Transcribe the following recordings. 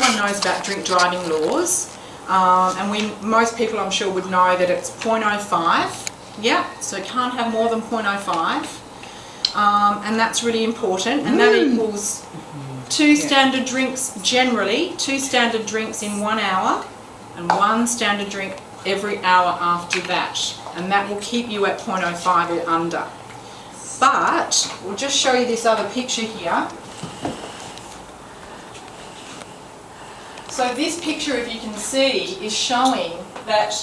everyone knows about drink driving laws, and most people I'm sure would know that it's 0.05. Yeah, so can't have more than 0.05, and that's really important, and that equals 2 standard drinks generally, 2 standard drinks in 1 hour, and 1 standard drink every hour after that, and that will keep you at 0.05 or under. But we'll just show you this other picture here. So this picture, if you can see, is showing that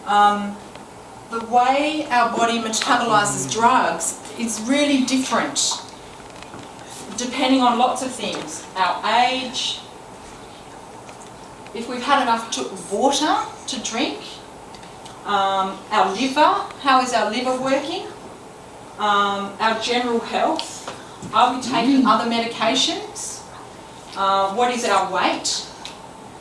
the way our body metabolises drugs is really different depending on lots of things. Our age, if we've had enough water to drink, our liver, how is our liver working, our general health, are we taking other medications, what is our weight.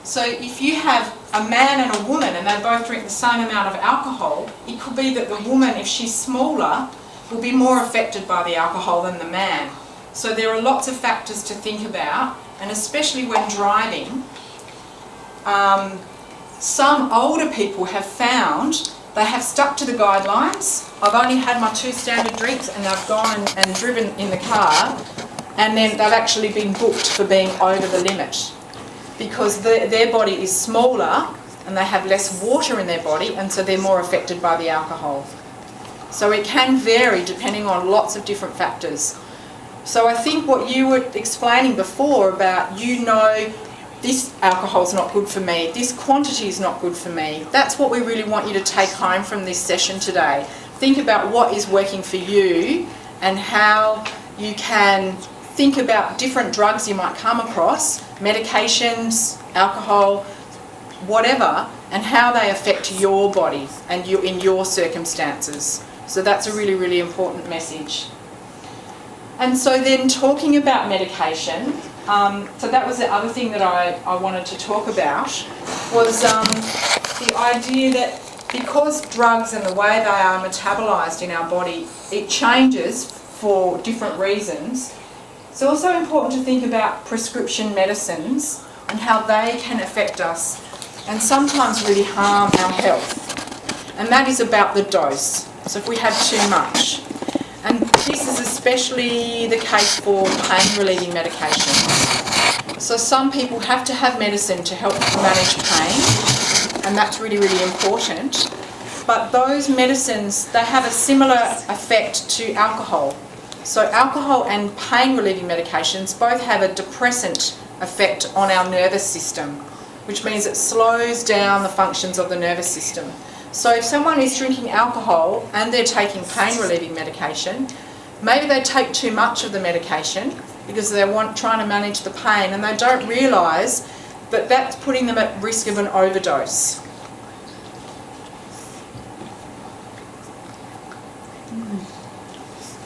So if you have a man and a woman and they both drink the same amount of alcohol, it could be that the woman, if she's smaller, will be more affected by the alcohol than the man. So there are lots of factors to think about, and especially when driving. Some older people have found they have stuck to the guidelines. I've only had my 2 standard drinks and they've gone and driven in the car, and then they've actually been booked for being over the limit because their body is smaller and they have less water in their body, and so they're more affected by the alcohol. So it can vary depending on lots of different factors. So I think what you were explaining before about, this alcohol's not good for me, this quantity is not good for me, that's what we really want you to take home from this session today. Think about what is working for you and how you can think about different drugs you might come across, medications, alcohol, whatever, and how they affect your body and you in your circumstances. So that's a really, really important message. And so then talking about medication, so that was the other thing that I wanted to talk about, was the idea that because drugs and the way they are metabolised in our body, it changes for different reasons. It's also important to think about prescription medicines and how they can affect us and sometimes really harm our health. And that is about the dose. So if we have too much. And this is especially the case for pain-relieving medications. So some people have to have medicine to help manage pain, and that's really, really important. But those medicines, they have a similar effect to alcohol. So alcohol and pain-relieving medications both have a depressant effect on our nervous system, which means it slows down the functions of the nervous system. So if someone is drinking alcohol and they're taking pain-relieving medication, maybe they take too much of the medication because they're trying to manage the pain, and they don't realise that that's putting them at risk of an overdose.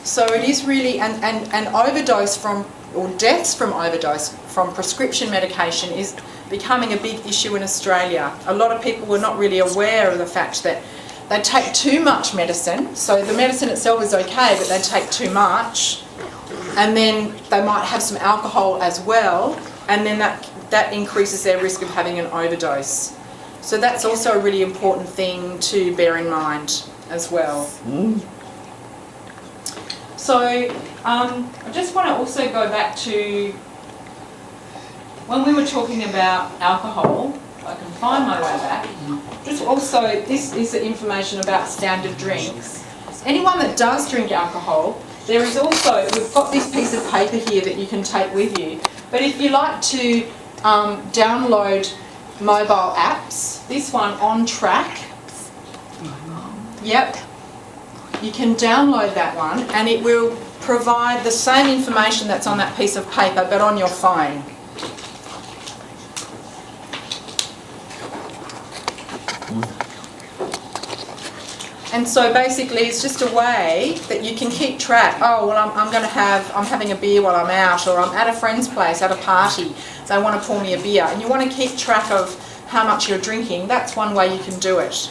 So it is really, and overdose from, or deaths from overdose from prescription medication is becoming a big issue in Australia. A lot of people were not really aware of the fact that they take too much medicine. So the medicine itself is okay, but they take too much, and then they might have some alcohol as well, and then that increases their risk of having an overdose. So that's also a really important thing to bear in mind as well. So I just want to also go back to when we were talking about alcohol. I can find my way back. Just also, this is the information about standard drinks. Anyone that does drink alcohol, there is also, we've got this piece of paper here that you can take with you. But if you like to download mobile apps, this one, On Track, yep, you can download that one and it will provide the same information that's on that piece of paper but on your phone. And so basically it's just a way that you can keep track. Oh, well, I'm having a beer while I'm out, or I'm at a friend's place at a party, they want to pour me a beer, and you want to keep track of how much you're drinking. That's one way you can do it.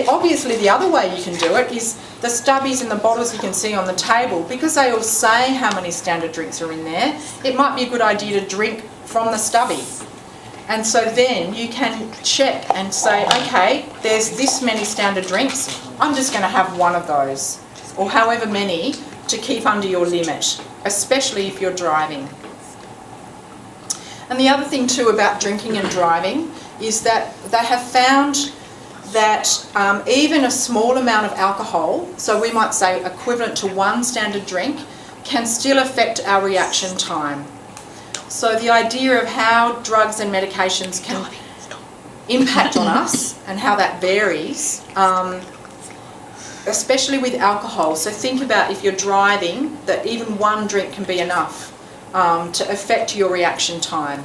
Obviously the other way you can do it is the stubbies and the bottles you can see on the table, because they all say how many standard drinks are in there. It might be a good idea to drink from the stubby. And so then you can check and say, okay, there's this many standard drinks, I'm just going to have one of those, or however many, to keep under your limit, especially if you're driving. And the other thing too about drinking and driving is that they have found that even a small amount of alcohol, so we might say equivalent to 1 standard drink, can still affect our reaction time. So the idea of how drugs and medications can impact on us and how that varies, especially with alcohol. So think about if you're driving, that even 1 drink can be enough to affect your reaction time.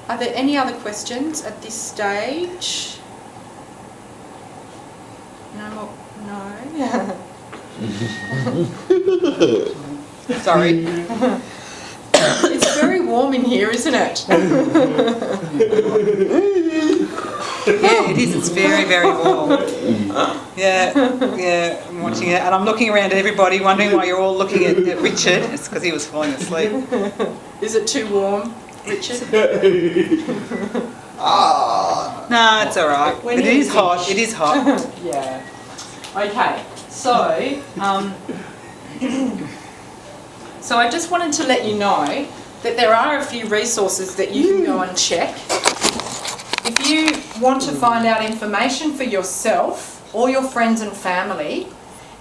Are there any other questions at this stage? No more? No? Sorry. It's very warm in here, isn't it? Yeah, it is. It's very, very warm. Yeah, I'm watching it. And I'm looking around at everybody, wondering why you're all looking at Richard. It's because he was falling asleep. Is it too warm, Richard? No, it's all right. But it is hot. It is hot. Yeah. Okay. So, so I just wanted to let you know that there are a few resources that you can go and check. If you want to find out information for yourself or your friends and family,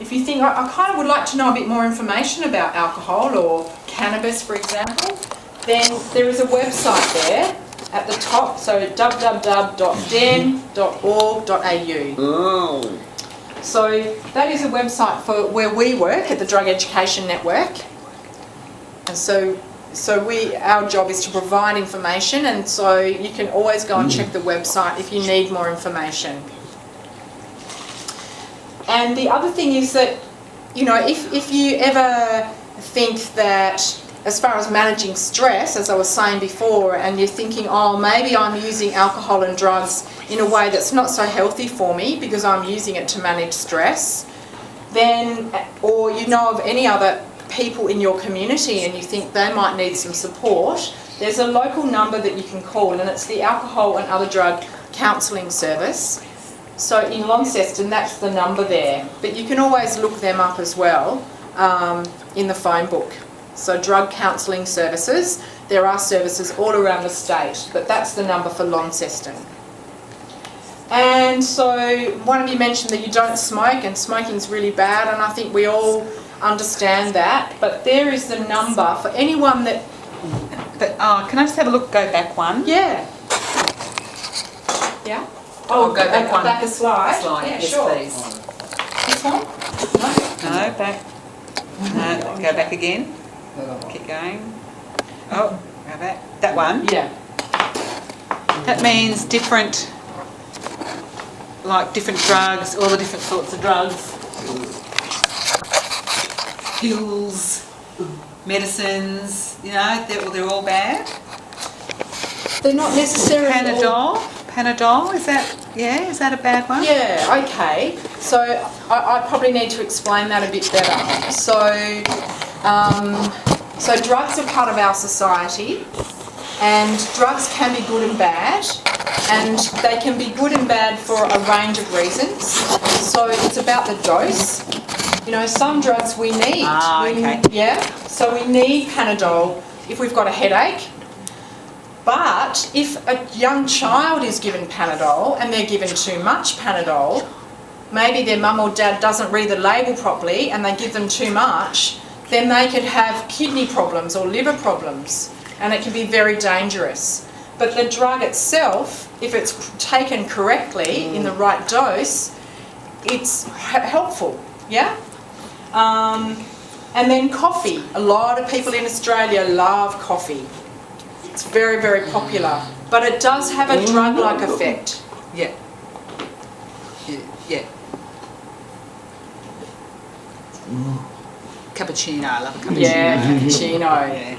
if you think, I kind of would like to know a bit more information about alcohol or cannabis, for example, then there is a website there at the top, so www.den.org.au. So that is a website for where we work at the Drug Education Network. And so our job is to provide information, and so you can always go and check the website if you need more information. And the other thing is that, you know, if you ever think that, as far as managing stress, as I was saying before, and you're thinking, oh, maybe I'm using alcohol and drugs in a way that's not so healthy for me because I'm using it to manage stress, then, or you know of any other people in your community and you think they might need some support, there's a local number that you can call, and it's the Alcohol and Other Drug Counselling Service. So in Launceston, that's the number there. But you can always look them up as well in the phone book. So Drug Counselling Services, there are services all around the state, but that's the number for Launceston. And so one of you mentioned that you don't smoke, and smoking's really bad, and I think we all understand that, but there is the number for anyone that... But can I just have a look, go back one? Yeah. Yeah? Oh, go back one. Back a slide? Yeah, yes, sure. please. This one? No, back. No, go back again. Keep going. Oh, go back. That one? Yeah. That means different, like different drugs, all the different sorts of drugs. Pills, medicines, you know, they're all bad. They're not necessarily... Panadol, is that a bad one? Yeah, okay. So I probably need to explain that a bit better. So drugs are part of our society, and drugs can be good and bad, and they can be good and bad for a range of reasons. So it's about the dose. You know, some drugs we need. Okay. So we need Panadol if we've got a headache. But if a young child is given Panadol and they're given too much Panadol, maybe their mum or dad doesn't read the label properly and they give them too much, then they could have kidney problems or liver problems, and it can be very dangerous. But the drug itself, if it's taken correctly in the right dose, it's helpful, yeah? And then coffee. A lot of people in Australia love coffee. It's very, very popular. But it does have a drug-like effect. Yeah. Cappuccino, I love a cappuccino. Yeah, cappuccino. Yeah.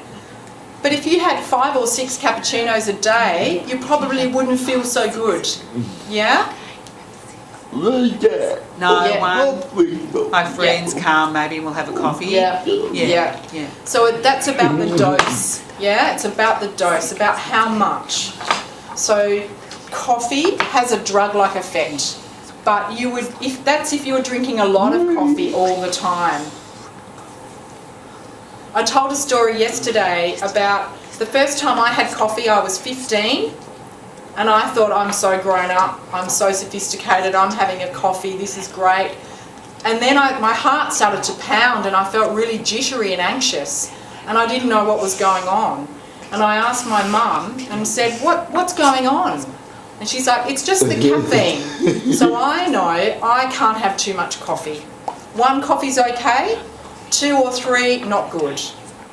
But if you had 5 or 6 cappuccinos a day, you probably wouldn't feel so good. Yeah? like that. No Yeah. one. My friends come, maybe we'll have a coffee. Yeah. Yeah. So that's about the dose. Yeah, it's about the dose, about how much. So coffee has a drug-like effect, but you would, if you were drinking a lot of coffee all the time. I told a story yesterday about the first time I had coffee. I was 15, and I thought, I'm so grown up, I'm so sophisticated, I'm having a coffee, this is great. And then my heart started to pound, and I felt really jittery and anxious, and I didn't know what was going on. And I asked my mum and said, what's going on? And she's like, it's just the caffeine. So I know I can't have too much coffee. 1 coffee's okay, 2 or 3, not good.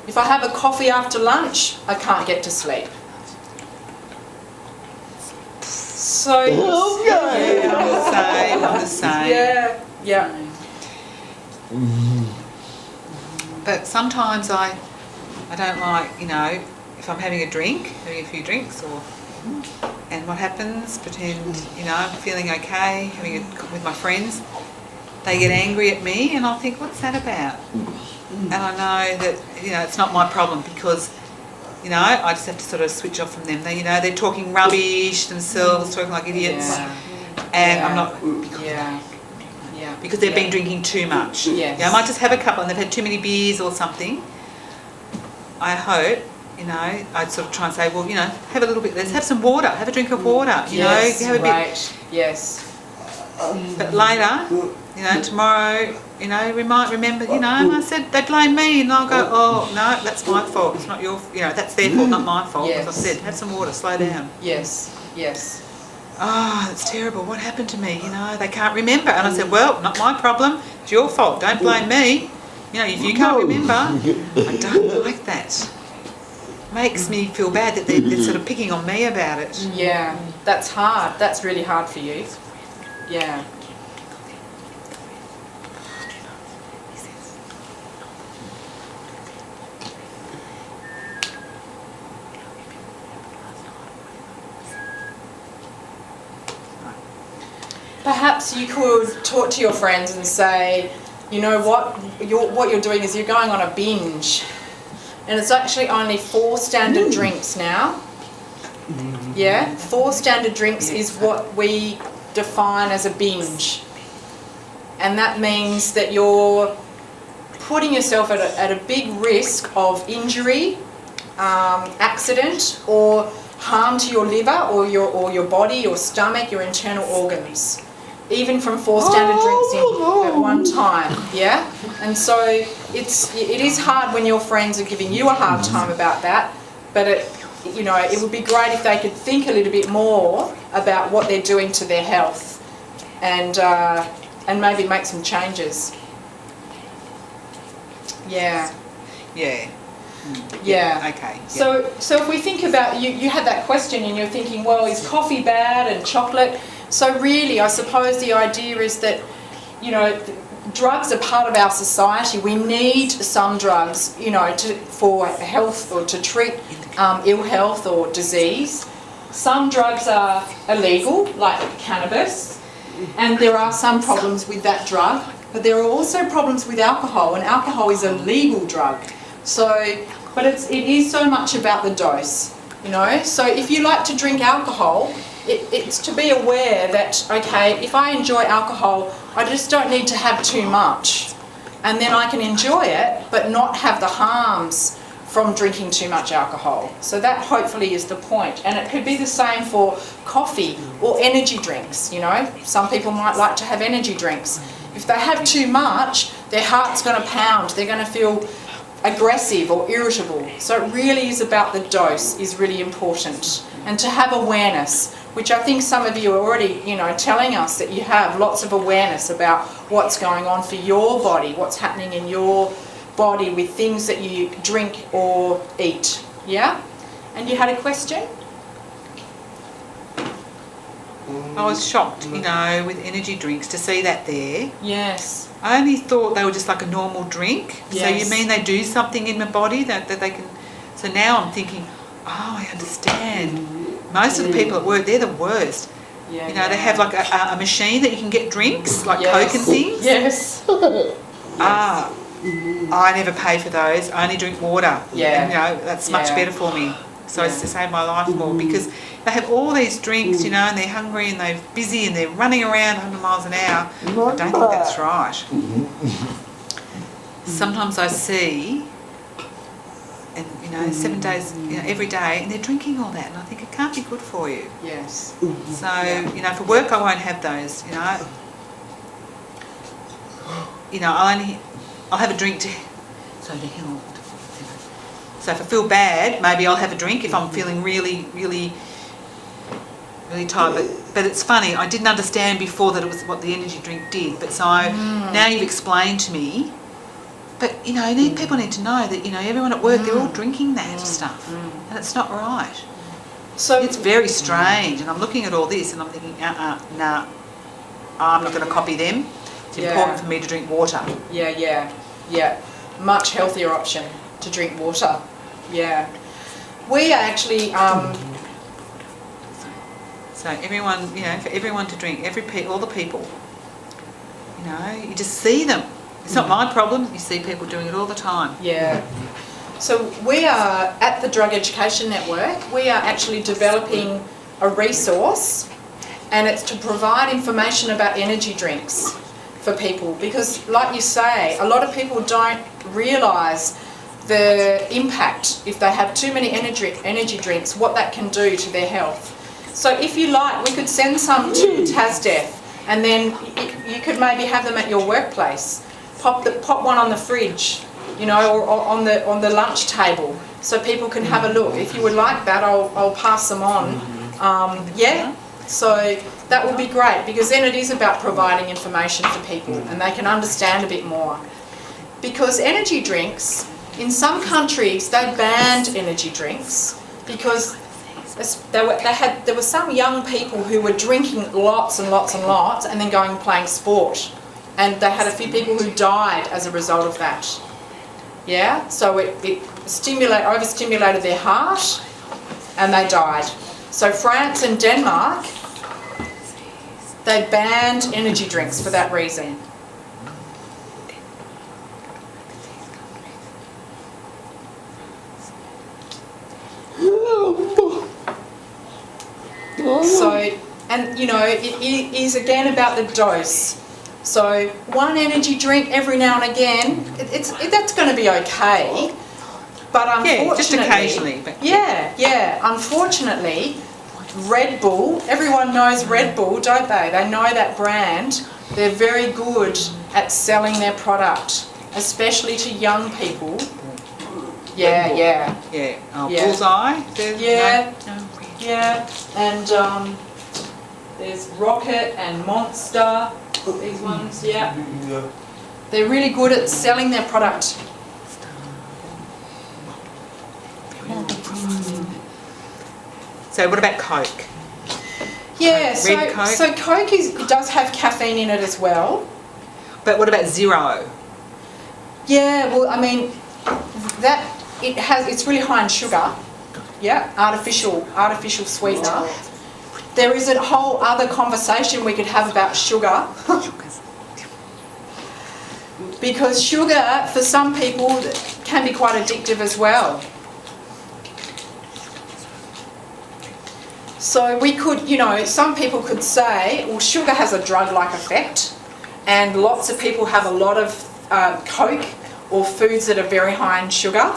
If I have a coffee after lunch, I can't get to sleep. So, Yeah, I'm the same. Yeah. But sometimes I don't like, if I'm having a few drinks, and what happens, pretend, I'm feeling okay, with my friends, they get angry at me, and I'll think, what's that about? And I know that, it's not my problem, because, I just have to sort of switch off from them. They're talking rubbish themselves, talking like idiots, and I'm not, because they've been drinking too much. Yes. I might just have a couple, and they've had too many beers or something. I hope, I'd sort of try and say, well, have a little bit, let's have some water, have a drink of water, have a bit. Yes. But later, tomorrow, we might remember, and I said, they blame me, and I'll go, oh, no, that's my fault, it's not your, that's their fault, not my fault. Yes. As I said, have some water, slow down. Yes. Oh, that's terrible, what happened to me, they can't remember. And I said, well, not my problem, it's your fault, don't blame me. If you can't remember, I don't like that. Makes me feel bad that they're sort of picking on me about it. Yeah, that's hard. That's really hard for you. Yeah. Perhaps you could talk to your friends and say, you know what you're doing is you're going on a binge. And it's actually only 4 standard drinks now. Yeah, 4 standard drinks is what we define as a binge. And that means that you're putting yourself at a big risk of injury, accident, or harm to your liver or your body, your stomach, your internal organs. Even from 4 standard drinks in at one time, yeah? And so it is hard when your friends are giving you a hard time about that, but it would be great if they could think a little bit more about what they're doing to their health and maybe make some changes. Yeah. Yeah. Yeah. Okay. Yeah. So if we think about, you had that question and you're thinking, well, is coffee bad and chocolate? So really, I suppose the idea is that, drugs are part of our society. We need some drugs, for health or to treat ill health or disease. Some drugs are illegal, like cannabis, and there are some problems with that drug. But there are also problems with alcohol, and alcohol is a legal drug. But it is so much about the dose, So if you like to drink alcohol, it's to be aware that, okay, if I enjoy alcohol, I just don't need to have too much. And then I can enjoy it, but not have the harms from drinking too much alcohol. So that hopefully is the point. And it could be the same for coffee or energy drinks, Some people might like to have energy drinks. If they have too much, their heart's going to pound. They're going to feel aggressive or irritable. So it really is about the dose is really important. And to have awareness, which I think some of you are already, telling us that you have lots of awareness about what's going on for your body, what's happening in your body with things that you drink or eat. Yeah? And you had a question? I was shocked, with energy drinks to see that there. Yes. I only thought they were just like a normal drink. Yes. So you mean they do something in my body that they can... So now I'm thinking, oh, I understand. Most of the people at work, they're the worst. Yeah, You know, they have like a machine that you can get drinks, like Coke and things. Yes. Ah, I never pay for those. I only drink water. Yeah. And, you know, that's much better for me. So it's to save my life more, because they have all these drinks, you know, and they're hungry and they're busy and they're running around 100 miles an hour. I don't think that's right. Sometimes I see, and you know, 7 days, you know, every day, and they're drinking all that, and I think it can't be good for you. Yes. So, you know, for work I won't have those, you know. You know, I'll have a drink to heal. So if I feel bad, maybe I'll have a drink if I'm feeling really, really, really tired. But it's funny, I didn't understand before that it was what the energy drink did. But so now you've explained to me. But, you know, people need to know that, you know, everyone at work, they're all drinking that stuff. And it's not right. So it's very strange. And I'm looking at all this and I'm thinking, nah, I'm not going to copy them. It's important for me to drink water. Yeah. Much healthier option to drink water. Yeah. We are actually... So everyone, you know, for everyone to drink, all the people, you know, you just see them. It's not my problem, you see people doing it all the time. Yeah. So we are, at the Drug Education Network, we are actually developing a resource, and it's to provide information about energy drinks for people, because like you say, a lot of people don't realise the impact, if they have too many energy drinks, what that can do to their health. So if you like, we could send some to TASDEF, and then you could maybe have them at your workplace. Pop one on the fridge, you know, or on the lunch table, so people can have a look. If you would like that, I'll pass them on. So that would be great, because then it is about providing information for people and they can understand a bit more. Because energy drinks, in some countries, they banned energy drinks because there were some young people who were drinking lots and lots and lots and then going and playing sport. And they had a few people who died as a result of that. Yeah, so it overstimulated their heart and they died. So France and Denmark, they banned energy drinks for that reason. So, and you know, it is again about the dose. So one energy drink every now and again, that's going to be okay. But unfortunately, just occasionally. But unfortunately, Red Bull, everyone knows Red Bull, don't they? They know that brand. They're very good at selling their product, especially to young people. Bullseye. And there's Rocket and Monster. These ones, they're really good at selling their product. So what about Coke? Yeah, Coke? So Coke does have caffeine in it as well. But what about Zero? Yeah, well, I mean, it's really high in sugar. Yeah, artificial sweetener. There is a whole other conversation we could have about sugar. Because sugar, for some people, can be quite addictive as well. So we could, you know, some people could say, well, sugar has a drug-like effect, and lots of people have a lot of Coke or foods that are very high in sugar,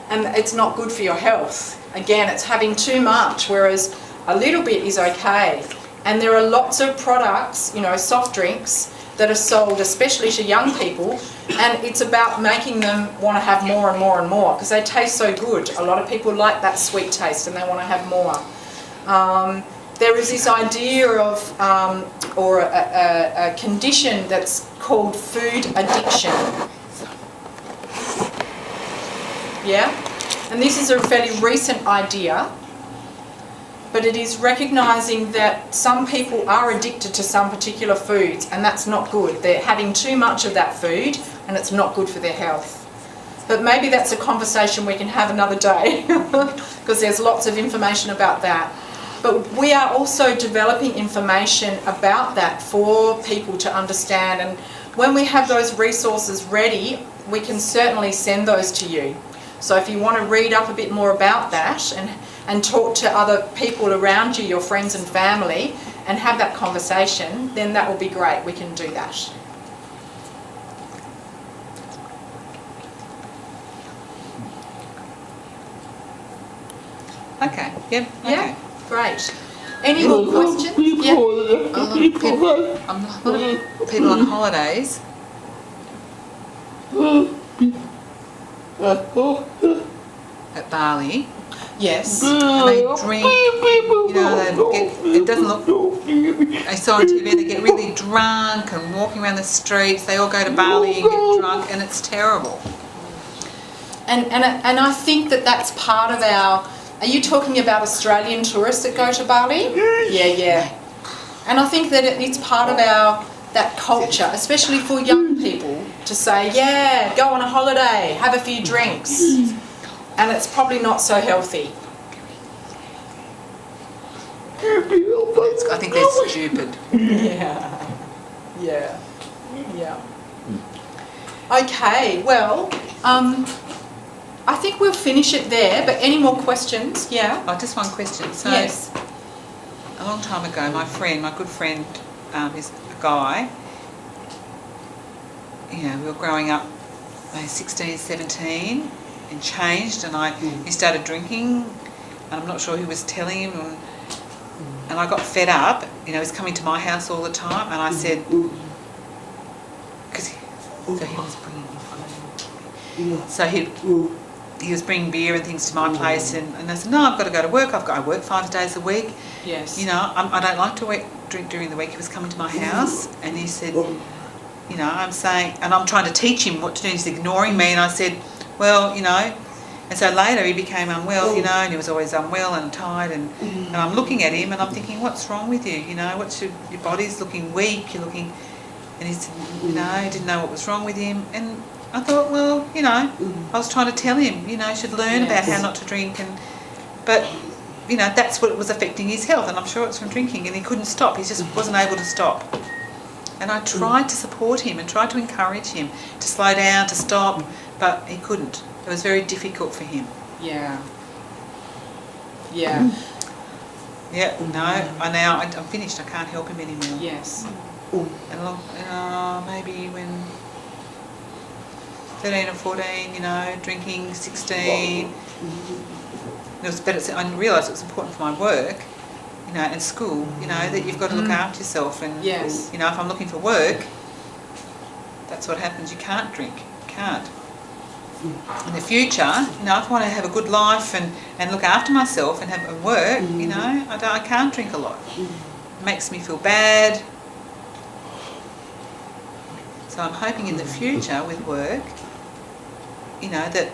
and it's not good for your health. Again, it's having too much, whereas a little bit is okay. And there are lots of products, you know, soft drinks, that are sold especially to young people, and it's about making them want to have more and more and more, because they taste so good. A lot of people like that sweet taste and they want to have more. There is this idea of, or a condition that's called food addiction. Yeah? And this is a fairly recent idea, but it is recognising that some people are addicted to some particular foods, and that's not good. They're having too much of that food and it's not good for their health. But maybe that's a conversation we can have another day, because there's lots of information about that. But we are also developing information about that for people to understand, and when we have those resources ready, we can certainly send those to you. So if you want to read up a bit more about that and talk to other people around you, your friends and family, and have that conversation, then that will be great. We can do that. Okay. Yep. Okay. Yeah, great. Any more questions? Yeah. A lot of people on holidays. At Bali, Yes. and they drink. You know, they get. It doesn't look. I saw on TV they get really drunk and walking around the streets. They all go to Bali and get drunk, and it's terrible. And I think that that's part of our... Are you talking about Australian tourists that go to Bali? Yeah. And I think that it's part of that culture, especially for young people, to say, yeah, go on a holiday, have a few drinks. And it's probably not so healthy. I think they're stupid. Yeah. Okay, well, I think we'll finish it there, but any more questions? Yeah? Oh, just one question. So, Yes. a long time ago, my good friend, is a guy. You know, we were growing up, maybe 16, 17, and changed, and he started drinking, and I'm not sure who was telling him, and I got fed up. You know, he was coming to my house all the time, and I said, because he was bringing, so he was bringing beer and things to my place, and I said, no, I've got to go to work. I work 5 days a week. Yes. You know, I don't like to drink during the week. He was coming to my house, and he said, you know, I'm saying, and I'm trying to teach him what to do. He's ignoring me, and I said, well, you know, and so later he became unwell, you know, and he was always unwell and tired, and I'm looking at him and I'm thinking, what's wrong with you? You know, what's your body's looking weak, you're looking, and he said, you know, he didn't know what was wrong with him, and I thought, well, you know, I was trying to tell him, you know, he should learn about how not to drink, but, you know, that's what was affecting his health, and I'm sure it's from drinking, and he couldn't stop, he just wasn't able to stop. And I tried to support him and tried to encourage him to slow down, to stop, but he couldn't. It was very difficult for him. Yeah. Yeah, no, I'm finished, I can't help him anymore. Yes. And maybe when 13 or 14, you know, drinking, 16. I realised it was important for my work, you know, and school, you know, that you've got to look after yourself. And, yes. You know, if I'm looking for work, that's what happens. You can't drink. You can't. In the future, you know, if I want to have a good life and look after myself and have work, you know, I can't drink a lot. It makes me feel bad. So I'm hoping in the future with work, you know, that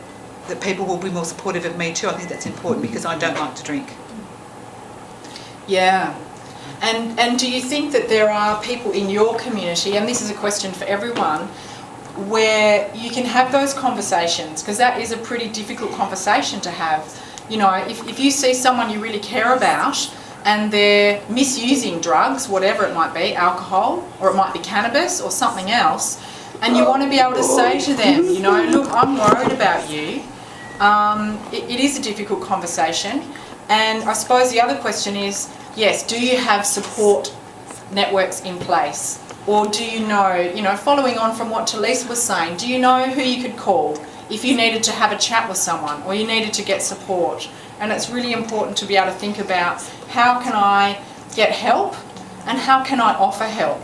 people will be more supportive of me too. I think that's important because I don't like to drink. Yeah. And do you think that there are people in your community, and this is a question for everyone, where you can have those conversations, because that is a pretty difficult conversation to have. You know, if you see someone you really care about and they're misusing drugs, whatever it might be, alcohol, or it might be cannabis or something else, and you want to be able to say to them, you know, look, I'm worried about you. It is a difficult conversation. And I suppose the other question is, yes, do you have support networks in place? Or do you know, following on from what Talisa was saying, do you know who you could call if you needed to have a chat with someone or you needed to get support? And it's really important to be able to think about, how can I get help and how can I offer help?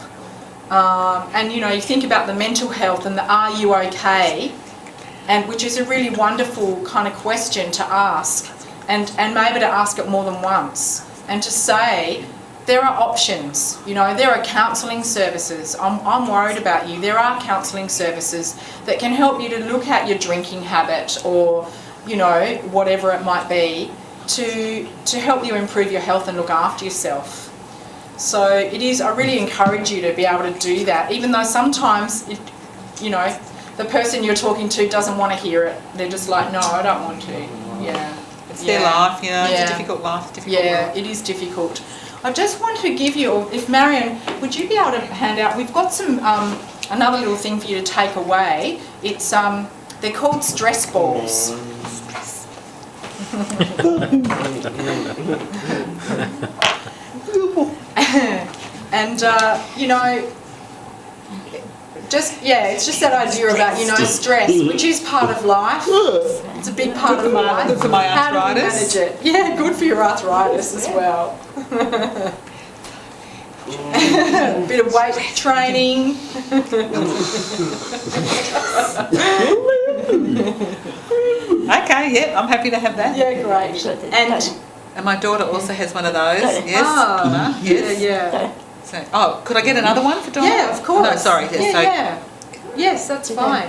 And, you know, you think about the mental health and the are you okay? And which is a really wonderful kind of question to ask, and maybe to ask it more than once, and to say, there are options, you know, there are counselling services. I'm worried about you. There are counselling services that can help you to look at your drinking habit or, you know, whatever it might be, to help you improve your health and look after yourself. So it is, I really encourage you to be able to do that, even though sometimes, you know, the person you're talking to doesn't want to hear it. They're just like, no, I don't want to. Yeah. It's their life, you know. It's Yeah. a difficult life, it's a difficult Yeah, life. it is difficult. I just wanted to give you, if Marion, would you be able to hand out, we've got some, another little thing for you to take away. It's, they're called stress balls. And, you know, it's just that idea about, you know, stress, which is part of life. It's a big part of life. Good for my How do we arthritis. manage it? Yeah, good for your arthritis as well. Bit of weight training. Okay, yeah, I'm happy to have that. Yeah, great. And my daughter also has one of those. Yes. Ah, Yes. yeah. So, oh, could I get another one for Donna? Yeah, of course. No, sorry. Yes, Yeah, so, yeah. Yes, that's fine.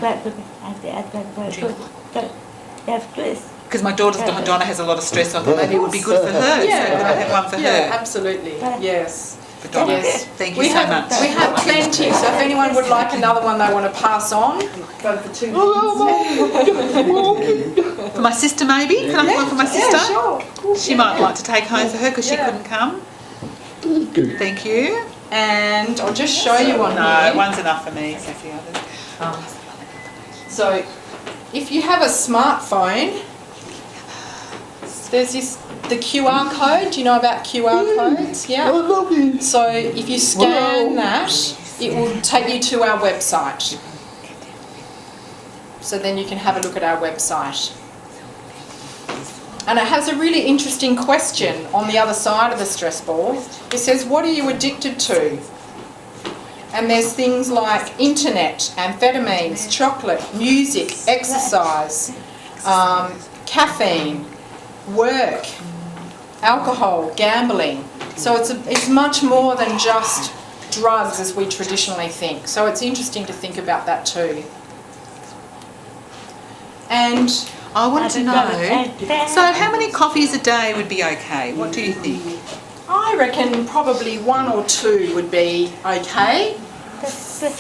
Because my daughter's Donna has a lot of stress, so I thought maybe it would be good for her. Yeah. So could I have one for Yeah, her? absolutely. Yes. For Donna. Yes. Thank you so much. We have plenty, so if anyone would like another one they want to pass on, go for 2 minutes. For my sister, maybe? Can I have one for my sister? Yeah, sure. She might like to take home for her because she Yeah. couldn't come. Thank you. And I'll just show you one No, here. one's enough for me. So the others. So, if you have a smartphone, there's the QR code. Do you know about QR codes? Yeah. So if you scan that, it will take you to our website. So then you can have a look at our website. And it has a really interesting question on the other side of the stress ball. It says, what are you addicted to? And there's things like internet, amphetamines, chocolate, music, exercise, caffeine, work, alcohol, gambling. So it's much more than just drugs as we traditionally think. So it's interesting to think about that too. And I wanted to know, so how many coffees a day would be okay? What do you think? I reckon probably 1 or 2 would be okay.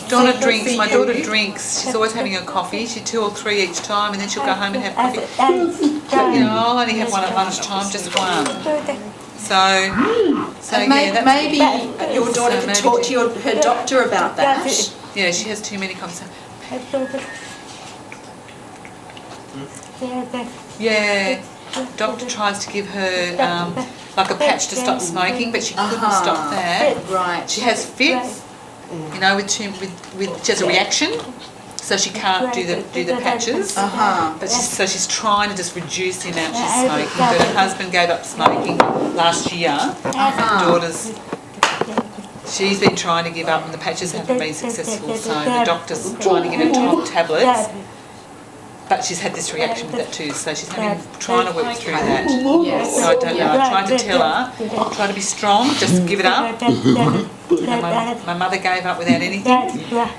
Donna For drinks, my daughter you. drinks, she's always having a coffee, she's 2 or 3 each time, and then she'll go home and have coffee. But you know, I'll only have one at lunchtime, just one. So And yeah, that's maybe your daughter So could maybe talk to her doctor about that. yeah, she has too many coffees. Yeah, doctor tries to give her like a patch to stop smoking, but she couldn't stop that. Right. She has fits, you know, with she has a reaction, so she can't do the patches. But she's trying to just reduce the amount she's smoking. But her husband gave up smoking last year. Daughter's, she's been trying to give up, and the patches haven't been successful. So the doctor's trying to give her 12 tablets. But she's had this reaction with that too, so she's trying to work through that. Yes. So I don't know. I tried to tell her, try to be strong, just give it up. And my mother gave up without anything.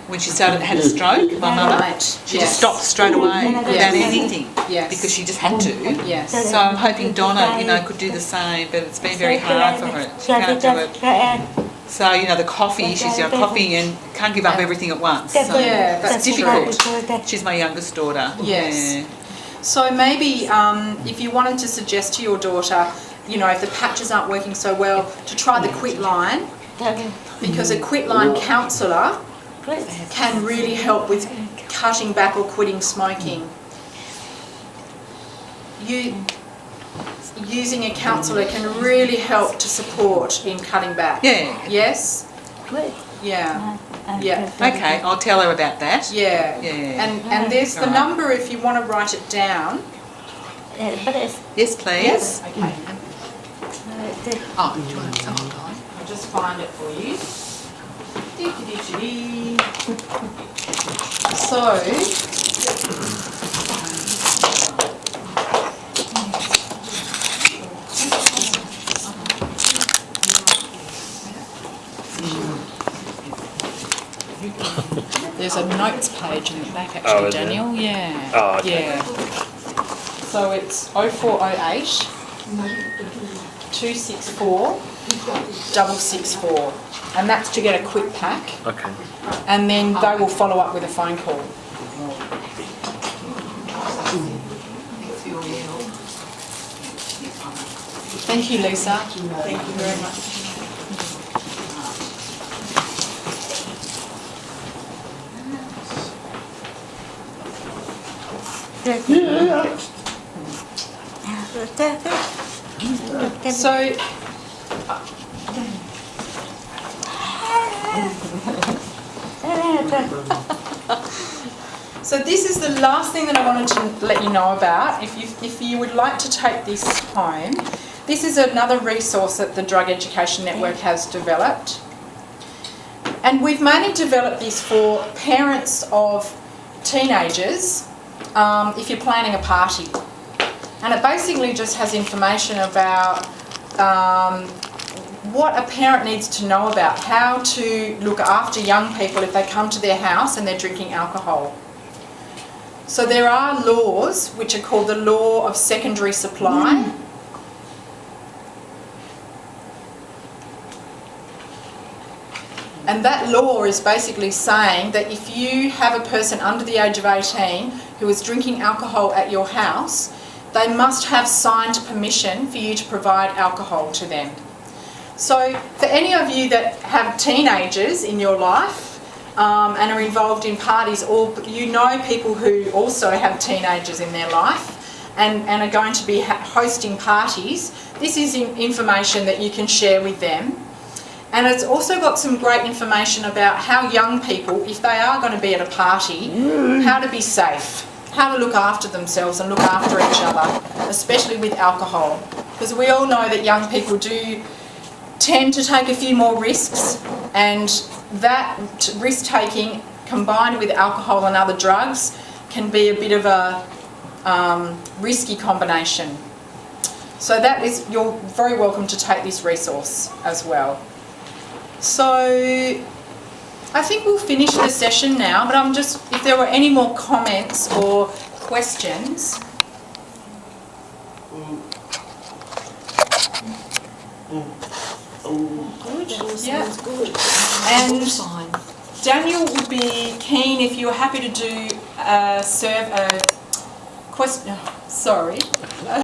When she had a stroke, my mother, she just stopped straight away without anything because she just had to. Yes. So I'm hoping Donna, you know, could do the same, but it's been very hard for her. She can't do it. So, you know, the coffee, she's coffee and can't give up everything at once. So Yeah, that's it's difficult. She's my youngest daughter. Yes. Yeah. So maybe if you wanted to suggest to your daughter, you know, if the patches aren't working so well, to try the quit line, because a quit line counsellor can really help with cutting back or quitting smoking. Using a counsellor can really help to support in cutting back. Yeah. Yes? Yeah. Yeah. Okay, I'll tell her about that. Yeah. Yeah. And there's the Right. number if you want to write it down. Yes, please. Yes? Okay. Oh, do you want to hold on? I'll just find it for you. Dee-dee-dee-dee. So, there's a notes page in the back actually, Oh, is there? Daniel. Yeah. Oh, okay. Yeah. So it's 0408 264 664, and that's to get a quick pack, Okay. and then they will follow up with a phone call. Thank you, Lisa. Thank you very much. So, so this is the last thing that I wanted to let you know about. If you would like to take this home, this is another resource that the Drug Education Network has developed. And we've mainly developed this for parents of teenagers if you're planning a party. And it basically just has information about what a parent needs to know about how to look after young people if they come to their house and they're drinking alcohol. So there are laws which are called the law of secondary supply. And that law is basically saying that if you have a person under the age of 18 who is drinking alcohol at your house, they must have signed permission for you to provide alcohol to them. So for any of you that have teenagers in your life and are involved in parties, or you know people who also have teenagers in their life and are going to be hosting parties, this is information that you can share with them. And it's also got some great information about how young people, if they are going to be at a party, how to be safe, how to look after themselves and look after each other, especially with alcohol. Because we all know that young people do tend to take a few more risks, and that risk-taking combined with alcohol and other drugs can be a bit of a risky combination. So that is, you're very welcome to take this resource as well. So I think we'll finish the session now, but I'm just, if there were any more comments or questions. Good. Yeah. Good. And Daniel would be keen if you're happy to do serve a question. Sorry.